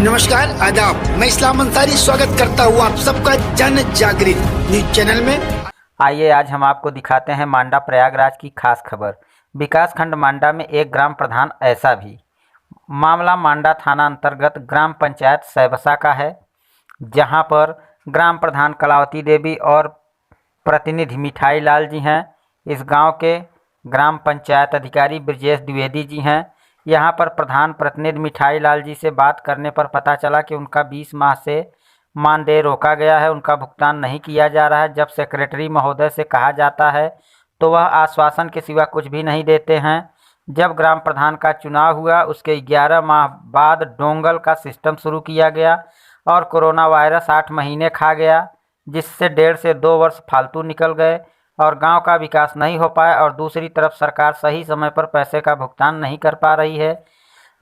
नमस्कार, आदाब। मैं इस्लाम अंसारी स्वागत करता हूँ आप सबका जन जागृत न्यूज चैनल में। आइए आज हम आपको दिखाते हैं मांडा प्रयागराज की खास खबर। विकासखंड मांडा में एक ग्राम प्रधान ऐसा भी। मामला मांडा थाना अंतर्गत ग्राम पंचायत सैबसा का है, जहां पर ग्राम प्रधान कलावती देवी और प्रतिनिधि मिठाई लाल जी हैं। इस गांव के ग्राम पंचायत अधिकारी ब्रजेश द्विवेदी जी हैं। यहां पर प्रधान प्रतिनिधि मिठाई लाल जी से बात करने पर पता चला कि उनका 20 माह से मानदेय रोका गया है, उनका भुगतान नहीं किया जा रहा है। जब सेक्रेटरी महोदय से कहा जाता है तो वह आश्वासन के सिवा कुछ भी नहीं देते हैं। जब ग्राम प्रधान का चुनाव हुआ उसके 11 माह बाद डोंगल का सिस्टम शुरू किया गया और कोरोना वायरस 8 महीने खा गया, जिससे 1.5 से 2 वर्ष फालतू निकल गए और गांव का विकास नहीं हो पाया। और दूसरी तरफ सरकार सही समय पर पैसे का भुगतान नहीं कर पा रही है,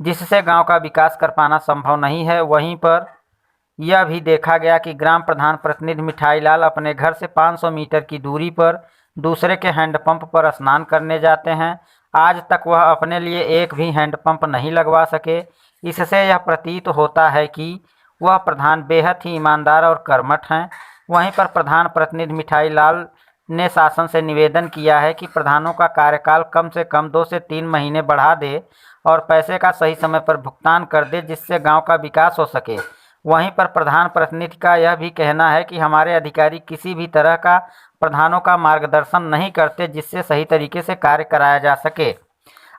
जिससे गांव का विकास कर पाना संभव नहीं है। वहीं पर यह भी देखा गया कि ग्राम प्रधान प्रतिनिधि मिठाई लाल अपने घर से 500 मीटर की दूरी पर दूसरे के हैंडपंप पर स्नान करने जाते हैं। आज तक वह अपने लिए एक भी हैंडपंप नहीं लगवा सके। इससे यह प्रतीत होता है कि वह प्रधान बेहद ही ईमानदार और कर्मठ हैं। वहीं पर प्रधान प्रतिनिधि मिठाई लाल ने शासन से निवेदन किया है कि प्रधानों का कार्यकाल कम से कम 2 से 3 महीने बढ़ा दे और पैसे का सही समय पर भुगतान कर दे, जिससे गांव का विकास हो सके। वहीं पर प्रधान प्रतिनिधि का यह भी कहना है कि हमारे अधिकारी किसी भी तरह का प्रधानों का मार्गदर्शन नहीं करते, जिससे सही तरीके से कार्य कराया जा सके।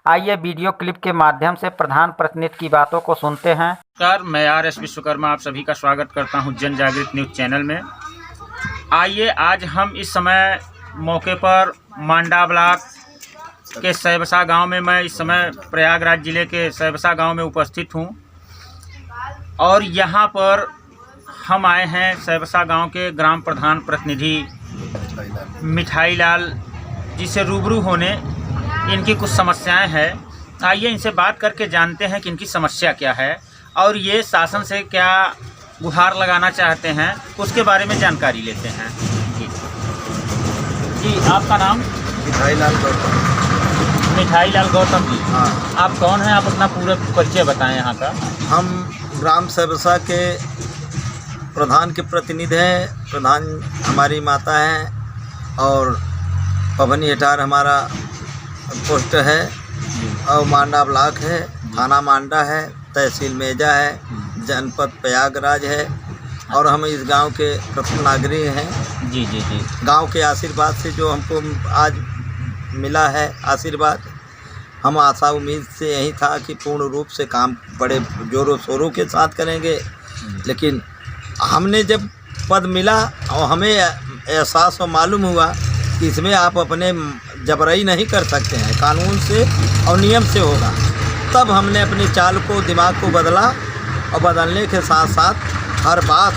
आइए वीडियो क्लिप के माध्यम से प्रधान प्रतिनिधि की बातों को सुनते हैं। नमस्कार, मैं आर.एस. विश्वकर्मा आप सभी का स्वागत करता हूं जन जागृत न्यूज चैनल में। आइए आज हम इस समय मौके पर मांडा ब्लॉक के सैबसा गांव में, मैं इस समय प्रयागराज जिले के सैबसा गांव में उपस्थित हूं और यहां पर हम आए हैं सैबसा गांव के ग्राम प्रधान प्रतिनिधि मिठाई लाल जी से रूबरू होने। इनकी कुछ समस्याएं हैं, आइए इनसे बात करके जानते हैं कि इनकी समस्या क्या है और ये शासन से क्या गुहार लगाना चाहते हैं, उसके बारे में जानकारी लेते हैं। जी आपका नाम? मिठाई लाल गौतम। मिठाई लाल गौतम जी। हाँ। आप कौन हैं? आप अपना पूरा परिचय बताएं यहाँ का। हम ग्राम सैबसा के प्रधान के प्रतिनिधि हैं। प्रधान हमारी माता हैं और पवनी हेठार हमारा पोस्ट है और मांडा ब्लॉक है, थाना मांडा है, तहसील मेजा है, जनपद प्रयागराज है और हम इस गांव के प्रथम नागरिक हैं। जी जी जी। गांव के आशीर्वाद से जो हमको आज मिला है आशीर्वाद, हम आशा उम्मीद से यही था कि पूर्ण रूप से काम बड़े जोरों शोरों के साथ करेंगे, लेकिन हमने जब पद मिला और हमें एहसास और मालूम हुआ कि इसमें आप अपने जबरई नहीं कर सकते हैं, कानून से और नियम से होगा, तब हमने अपनी चाल को, दिमाग को बदला और बदलने के साथ साथ हर बात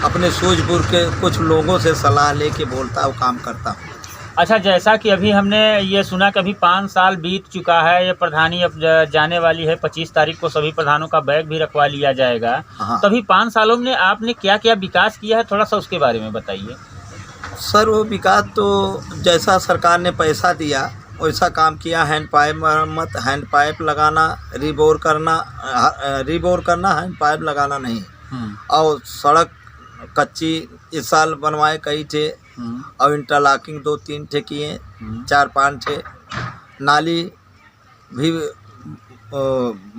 अपने सूझबूझ के कुछ लोगों से सलाह लेके बोलता हूँ, काम करता हूँ। अच्छा, जैसा कि अभी हमने ये सुना कि अभी 5 साल बीत चुका है, ये प्रधानी अब जाने वाली है, 25 तारीख को सभी प्रधानों का बैग भी रखवा लिया जाएगा। हाँ। तभी 5 सालों में आपने क्या क्या विकास किया है, थोड़ा सा उसके बारे में बताइए। सर, वो विकास तो जैसा सरकार ने पैसा दिया वैसा काम किया। हैंड पाइप मरम्मत, हैंड पाइप लगाना, रिबोर करना, हैंड पाइप लगाना नहीं। और सड़क कच्ची इस साल बनवाए कई थे और इंटरलॉकिंग 2-3 ठे किए, 4-5 ठे। नाली भी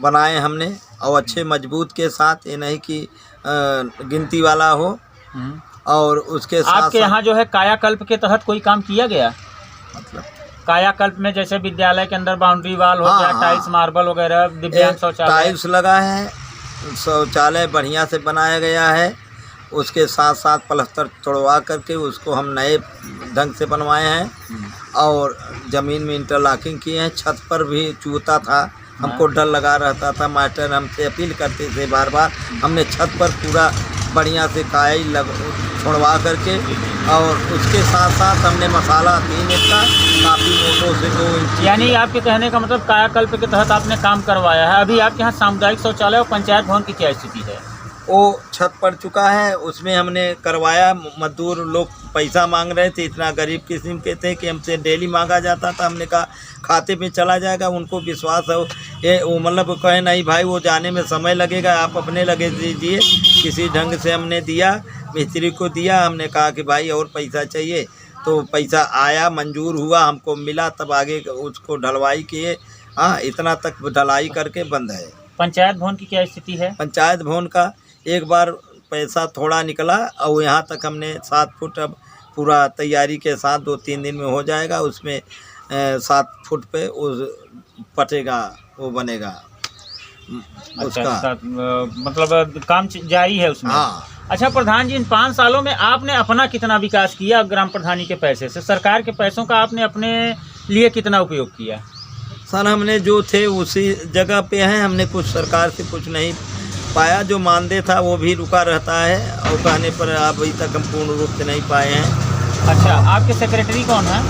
बनाए हमने और अच्छे मजबूत के साथ, ये नहीं कि गिनती वाला हो। और उसके साथ आपके यहाँ जो है कायाकल्प के तहत कोई काम किया गया? मतलब कायाकल्प में जैसे विद्यालय के अंदर बाउंड्री वॉल हो गया, टाइल्स मार्बल वगैरह, दिव्यांग शौचालय, टाइल्स लगा है, शौचालय बढ़िया से बनाया गया है। उसके साथ साथ प्लास्टर तोड़वा करके उसको हम नए ढंग से बनवाए हैं और ज़मीन में इंटरलॉकिंग किए हैं। छत पर भी चूता था, हमको डर लगा रहता था, मास्टर हमसे अपील करते थे बार बार। हमने छत पर पूरा बढ़िया से काई छोड़वा करके और उसके साथ साथ हमने मसाला 3 इंच का काफ़ी मोटो से 2 इंच। यानी आपके कहने का मतलब कायाकल्प के तहत आपने काम करवाया है। अभी आपके यहाँ सामुदायिक शौचालय और पंचायत भवन की क्या स्थिति है? वो छत पड़ चुका है, उसमें हमने करवाया। मजदूर लोग पैसा मांग रहे थे, इतना गरीब किस्म के थे कि हमसे डेली मांगा जाता था। हमने कहा खाते में चला जाएगा, उनको विश्वास है ये वो मतलब कहे नहीं भाई वो जाने में समय लगेगा, आप अपने लगे दीजिए। किसी ढंग से हमने दिया, मिस्त्री को दिया। हमने कहा कि भाई और पैसा चाहिए, तो पैसा आया, मंजूर हुआ, हमको मिला, तब आगे उसको ढलवाई किए। हाँ, इतना तक ढलाई करके बंद है। पंचायत भवन की क्या स्थिति है? पंचायत भवन का एक बार पैसा थोड़ा निकला और यहाँ तक हमने 7 फुट अब पूरा तैयारी के साथ 2-3 दिन में हो जाएगा। उसमें 7 फुट पे उस पटेगा, वो बनेगा उसका। अच्छा, मतलब काम जारी है उसमें। हाँ। अच्छा प्रधान जी, इन 5 सालों में आपने अपना कितना विकास किया? ग्राम प्रधानी के पैसे से, सरकार के पैसों का आपने अपने लिए कितना उपयोग किया? सर हमने जो थे उसी जगह पे हैं, हमने कुछ सरकार से कुछ नहीं पाया। जो मानदेय था वो भी रुका रहता है और कहने पर अभी तक हम पूर्ण रूप से नहीं पाए हैं। अच्छा, आपके सेक्रेटरी कौन है?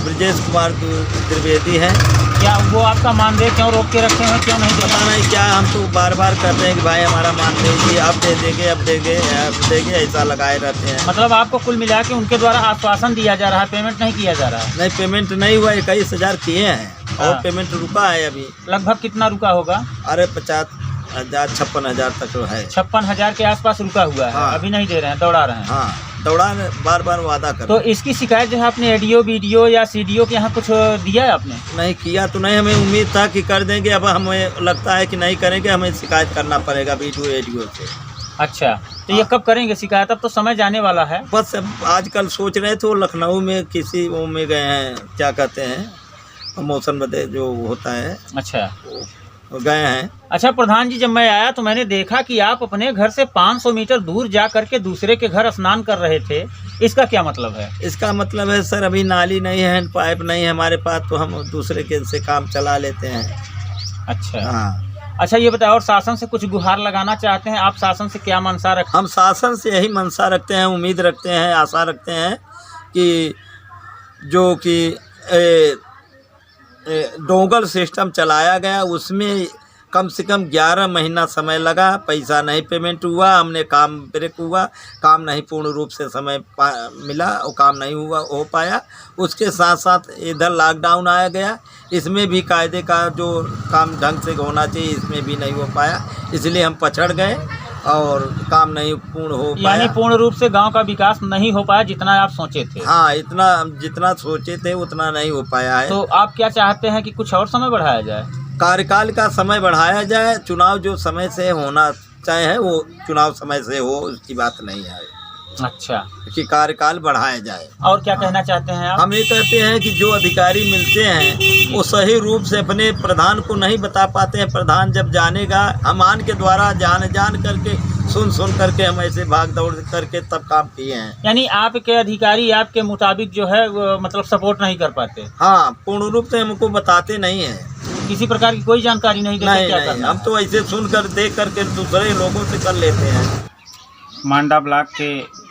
ब्रजेश कुमार त्रिवेदी हैं। क्या वो आपका मानदेय क्यों रोक के रखे हैं, क्यों नहीं दे पता नहीं क्या, हम तो बार बार कहते हैं कि भाई हमारा मानदेय जी अब दे देंगे, अब देंगे, अब देंगे, ऐसा लगाए रहते हैं। मतलब आपको कुल मिला के उनके द्वारा आश्वासन दिया जा रहा है, पेमेंट नहीं किया जा रहा है? नहीं, पेमेंट नहीं हुआ। 21,000 किए हैं और हाँ। पेमेंट रुका है अभी। लगभग कितना रुका होगा? अरे 50,000 56,000 तक तो है। 56,000 के आसपास रुका हुआ है। हाँ। अभी नहीं दे रहे हैं, दौड़ा रहे हैं। हाँ, दौड़ा बार बार वादा कर। तो इसकी शिकायत जो है आपने एडीओ, बीडीओ या सीडीओ के यहाँ कुछ दिया है आपने? नहीं किया तो नहीं, हमें उम्मीद था कि कर देंगे, अब हमें लगता है कि नहीं करेंगे, हमें शिकायत करना पड़ेगा बीडीओ एडीओ से। अच्छा, तो ये कब करेंगे शिकायत? अब तो समय जाने वाला है। बस अब आजकल सोच रहे थे वो लखनऊ में किसी वो में गए हैं, क्या कहते हैं, प्रमोशन बदे जो होता है, अच्छा, वो गए हैं। अच्छा प्रधान जी, जब मैं आया तो मैंने देखा कि आप अपने घर से 500 मीटर दूर जा करके दूसरे के घर स्नान कर रहे थे। इसका क्या मतलब है? इसका मतलब है सर अभी नाली नहीं है, हैंड पाइप नहीं है हमारे पास, तो हम दूसरे के से काम चला लेते हैं। अच्छा। हाँ। अच्छा ये बताओ, और शासन से कुछ गुहार लगाना चाहते हैं आप? शासन से क्या मंशा रखते? हम शासन से यही मंशा रखते हैं, उम्मीद रखते हैं, आशा रखते हैं कि जो कि डोंगल सिस्टम चलाया गया उसमें कम से कम 11 महीना समय लगा, पैसा नहीं पेमेंट हुआ, हमने काम ब्रेक हुआ, काम नहीं पूर्ण रूप से समय मिला और काम नहीं हुआ हो पाया। उसके साथ साथ इधर लॉकडाउन आया गया, इसमें भी कायदे का जो काम ढंग से होना चाहिए इसमें भी नहीं हो पाया, इसलिए हम पछड़ गए और काम नहीं पूर्ण हो पाया। यानी पूर्ण रूप से गांव का विकास नहीं हो पाया जितना आप सोचे थे? हाँ, इतना जितना सोचे थे उतना नहीं हो पाया है। तो आप क्या चाहते हैं कि कुछ और समय बढ़ाया जाए? कार्यकाल का समय बढ़ाया जाए, चुनाव जो समय से होना चाहे वो चुनाव समय से हो, उसकी बात नहीं है। अच्छा, कि कार्यकाल बढ़ाया जाए। और क्या कहना चाहते हैं आप? हम ये कहते हैं कि जो अधिकारी मिलते हैं वो सही रूप से अपने प्रधान को नहीं बता पाते हैं। प्रधान जब जानेगा, हमान के द्वारा जान करके सुन करके हम ऐसे भाग दौड़ करके तब काम किए हैं। यानी आपके अधिकारी आपके मुताबिक जो है वो मतलब सपोर्ट नहीं कर पाते? हाँ, पूर्ण रूप से हमको बताते नहीं हैं, किसी प्रकार की कोई जानकारी नहीं देते? नहीं, क्या नहीं, करना हम तो ऐसे सुनकर देख करके दूसरे लोगों से कर लेते हैं। मांडा ब्लॉक के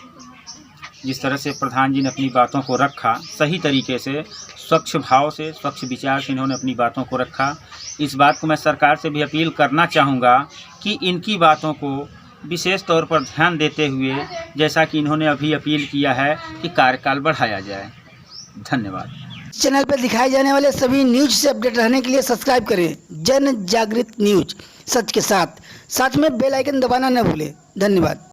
जिस तरह से प्रधान जी ने अपनी बातों को रखा, सही तरीके से, स्वच्छ भाव से, स्वच्छ विचार से इन्होंने अपनी बातों को रखा। इस बात को मैं सरकार से भी अपील करना चाहूँगा कि इनकी बातों को विशेष तौर पर ध्यान देते हुए, जैसा कि इन्होंने अभी अपील किया है कि कार्यकाल बढ़ाया जाए। धन्यवाद। चैनल पर दिखाए जाने वाले सभी न्यूज से अपडेट रहने के लिए सब्सक्राइब करें जन जागृत न्यूज, सच के साथ में बेल आइकन दबाना न भूलें। धन्यवाद।